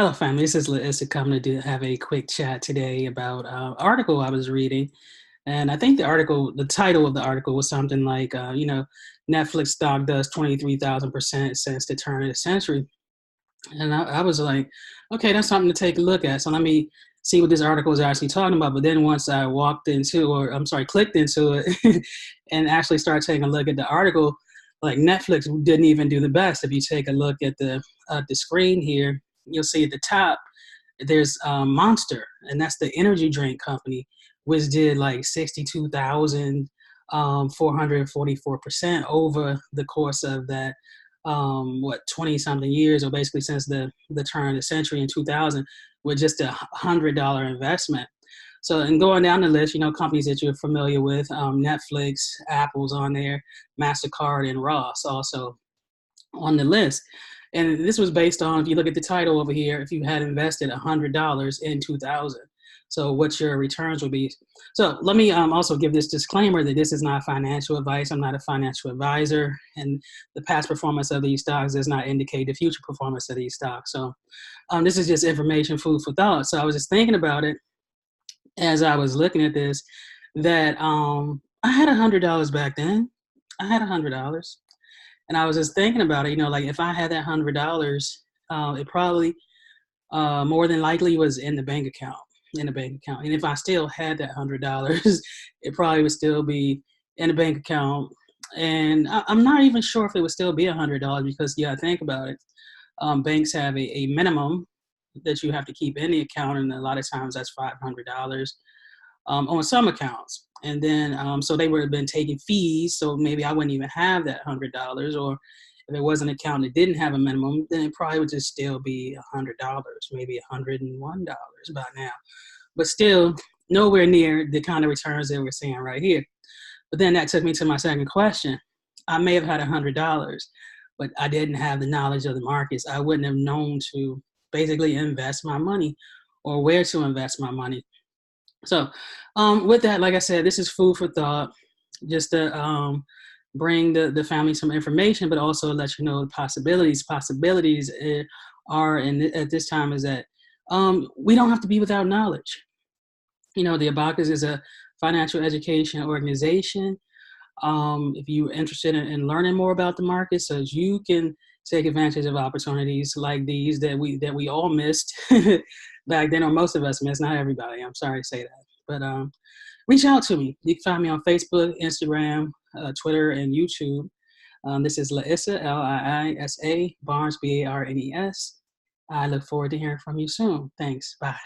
Hello, family. This is Laissa coming to have a quick chat today about article I was reading, and I think the title of the article was something like, Netflix stock does 23,000% since the turn of the century, and I was like, okay, that's something to take a look at. So let me see what this article is actually talking about. But then once I clicked into it, and actually started taking a look at the article, like Netflix didn't even do the best. If you take a look at the screen here, you'll see at the top there's Monster, and that's the energy drink company, which did like 62,000 444% over the course of that 20 something years, or basically since the turn of the century in 2000, with just $100 investment. So, and going down the list, companies that you're familiar with, Netflix, Apple's on there, MasterCard, and Ross also on the list. And this was based on, if you look at the title over here, if you had invested $100 in 2000. So what your returns would be. So let me also give this disclaimer that this is not financial advice. I'm not a financial advisor, and the past performance of these stocks does not indicate the future performance of these stocks. So this is just information, food for thought. So I was just thinking about it as I was looking at this, that I had $100 back then. I had $100. And I was just thinking about it, like if I had that $100, it probably more than likely was in the bank account, And if I still had that $100, it probably would still be in the bank account. And I'm not even sure if it would still be $100 because, yeah, think about it. Banks have a minimum that you have to keep in the account, and a lot of times that's $500 on some accounts. And then, so they would have been taking fees. So maybe I wouldn't even have that $100. Or if it was an account that didn't have a minimum, then it probably would just still be $100, maybe $101 by now. But still, nowhere near the kind of returns that we're seeing right here. But then that took me to my second question. I may have had $100, but I didn't have the knowledge of the markets. I wouldn't have known to basically invest my money or where to invest my money. So with that, like I said, this is food for thought, just to bring the family some information, but also let you know the possibilities. Possibilities are, at this time, is that we don't have to be without knowledge. The Abacus is a financial education organization. If you're interested in learning more about the market, so you can take advantage of opportunities like these that we all missed back then, or most of us missed. Not everybody. I'm sorry to say that, but reach out to me. You can find me on Facebook, Instagram, Twitter, and YouTube. This is Laissa, Liisa, Barnes, Barnes. I look forward to hearing from you soon. Thanks. Bye.